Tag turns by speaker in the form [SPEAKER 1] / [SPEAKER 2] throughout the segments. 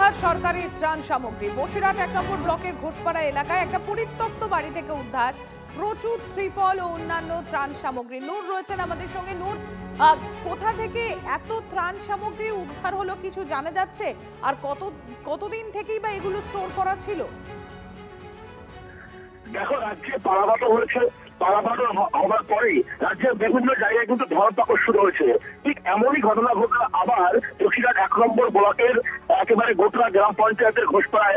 [SPEAKER 1] উদ্ধার সরকারি ত্রাণ সামগ্রী। বসিরহাট 1 নম্বর ব্লকের ঘোষপাড়া এলাকায় একটা পরিত্যক্ত বাড়ি থেকে উদ্ধার প্রচুর ত্রিপল ও অন্যান্য ত্রাণ সামগ্রী। নূর রয়েছেন আমাদের সঙ্গে। নূর, কোথা থেকে এত ত্রাণ সামগ্রী উদ্ধার হলো কিছু জানা যাচ্ছে? আর কতদিন থেকেই বা এগুলো স্টোর করা ছিল?
[SPEAKER 2] দেখো, রাজ্যে পালাবাটো হয়েছে, পালাবাটো হওয়ার পরেই রাজ্যের বিভিন্ন জায়গায় কিন্তু ধরপাকড় শুরু হয়েছে। ঠিক এমনই ঘটনা ঘটল আবার বসিরহাট 1 নম্বর ব্লকের একেবারে গোটরা গ্রাম পঞ্চায়েতের ঘোষপাড়া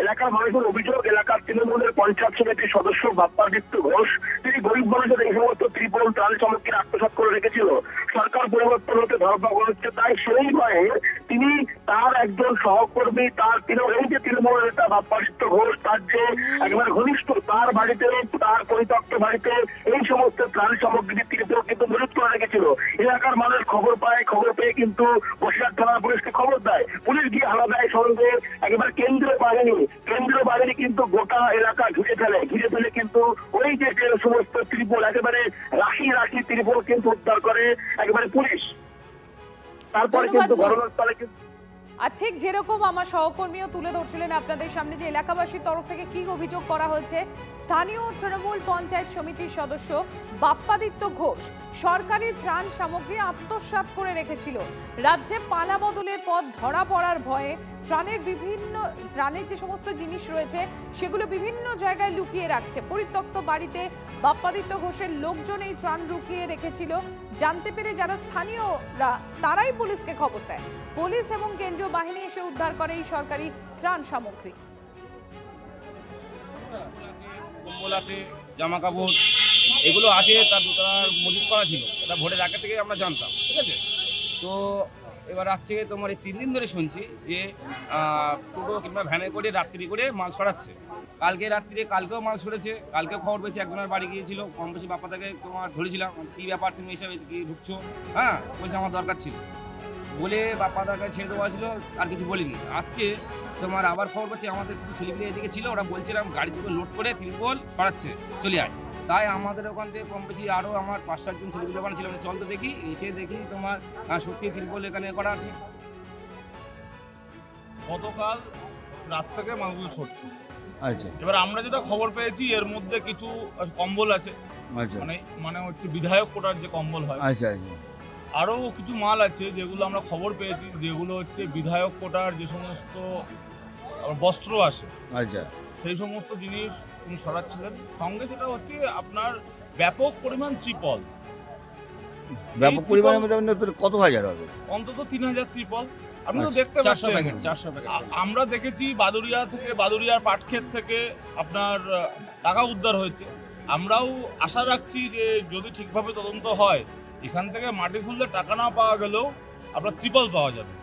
[SPEAKER 2] এলাকার মানুষের অভিযোগ, এলাকার তৃণমূলের পঞ্চায়েত সমিতির সদস্য বাপ্পাদিত্য ঘোষ তিনি গরিব মানুষের এই সমস্ত ত্রিপল ত্রাণ সামগ্রী আত্মসাৎ করে রেখেছিল। সরকার পরিবর্তন হতে ধরপাকড় হচ্ছে, তাই সেই ভয়ে তিনি তার একজন সহকর্মী, তার এই যে তৃণমূল নেতা বাপ্পাদিত্য ঘোষ, তার যে একেবারে ঘনিষ্ঠ, তার বাড়িতে, তার পরিত্যক্ত বাড়িতে এই সমস্ত ত্রাণ সামগ্রী ত্রিপল কিন্তু মজুত করে রেখেছিল। এলাকার মানুষ খবর পেয়ে কিন্তু বসিরহাট থানার পুলিশকে খবর দেয়। পুলিশ গিয়ে হানা দেয়, সঙ্গে একেবারে কেন্দ্রীয় বাহিনী কিন্তু গোটা এলাকা ঘিরে ফেলে কিন্তু ওই যে সমস্ত ত্রিপল, একেবারে রাশি ত্রিপল কিন্তু উদ্ধার করে একেবারে পুলিশ। তারপরে কিন্তু ঘটনাস্থলে
[SPEAKER 1] আর ঠিক যেরকম আমার সহকর্মীও তুলে ধরছিলেন আপনাদের সামনে যে এলাকাবাসীর তরফ থেকে কি অভিযোগ করা হয়েছে, স্থানীয় তৃণমূল পঞ্চায়েত সমিতির সদস্য বাপ্পাদিত্য ঘোষ সরকারি ত্রাণ সামগ্রী আত্মসাৎ করে রেখেছিল। রাজ্যে পালা বদলের পর ধরা পড়ার ভয়ে ত্রাণের যে সমস্ত জিনিস রয়েছে সেগুলো বিভিন্ন জায়গায় লুকিয়ে রাখছে। পরিত্যক্ত বাড়িতে বাপ্পাদিত্য ঘোষের লোকজন এই ত্রাণ লুকিয়ে রেখেছিল। জানতে পেরে যারা স্থানীয়রা তারাই পুলিশকে খবর দেয়। পুলিশ এবং কেন্দ্রীয় বাহিনী এসে উদ্ধার করে এই সরকারি ত্রাণ সামগ্রী।
[SPEAKER 3] কম্বল আছে, জামা কাপড় এগুলো আছে, তার মজুত করা ছিল। এটা ভোটের আগে থেকে আমরা জানতাম, ঠিক আছে। তো এবার আজকে তোমার এই 3 দিন ধরে শুনছি যে টোটো কিংবা ভ্যানে করে রাত্রি করে মাল সরাচ্ছে। কালকেও মাল সরেছে। কালকেও খবর পেয়েছি, একজনের বাড়ি গিয়েছিল, কম বেশি বাপ্পাদাকে তোমার ধরেছিলাম, কী ব্যাপার তুমি এসব কি ঢুকছো? হ্যাঁ, বলছে আমার দরকার ছিল বলে বাপ্পাদাকে ছেড়ে দেওয়া ছিল, আর কিছু বলিনি। আজকে তোমার আবার খবর পাচ্ছি আমাদের কিছু ছেলেপিলে এদিকে ছিল, ওরা বলছিলাম গাড়ি থেকে লোড করে ত্রিপল সরাচ্ছে, চলে আয়। তাই আমাদের ওখান থেকে কম বেশি আরও আমার 5-7 জন ছেলেপিলে ওখানে ছিল, চল তো দেখি। এসে দেখি তোমার সত্যি ত্রিপল এখানে করা আছে।
[SPEAKER 4] গতকাল রাত থেকে মালগুলো সরছে।
[SPEAKER 5] আচ্ছা,
[SPEAKER 4] এবার আমরা যেটা খবর পেয়েছি এর মধ্যে কিছু কম্বল আছে,
[SPEAKER 5] আচ্ছা,
[SPEAKER 4] মানে হচ্ছে বিধায়ক কোটার যে কম্বল হয়,
[SPEAKER 5] আচ্ছা, আচ্ছা,
[SPEAKER 4] আরও কিছু মাল আছে যেগুলো আমরা খবর পেয়েছি, যেগুলো হচ্ছে বিধায়ক কোটার যে সমস্ত বস্ত্র আসে,
[SPEAKER 5] আচ্ছা,
[SPEAKER 4] সেই সমস্ত জিনিস তিনি সরাচ্ছিলেন। সঙ্গে যেটা হচ্ছে আপনার ব্যাপক পরিমাণ ত্রিপল,
[SPEAKER 5] ব্যাপক পরিমাণের মধ্যে কত হাজার হবে?
[SPEAKER 4] অন্তত 3000 ত্রিপল। আপনি তো
[SPEAKER 5] আচ্ছা,
[SPEAKER 4] দেখতে পাচ্ছেন 400 প্যাকেট। আমরা দেখেছি বাদুরিয়ার পাটক্ষেত থেকে আপনার টাকা উদ্ধার হয়েছে। আমরাও আশা রাখছি যে যদি ঠিকভাবে তদন্ত হয়, এখান থেকে মাটি খুললে টাকা না পাওয়া গেলেও আপনার ত্রিপল পাওয়া যাবে।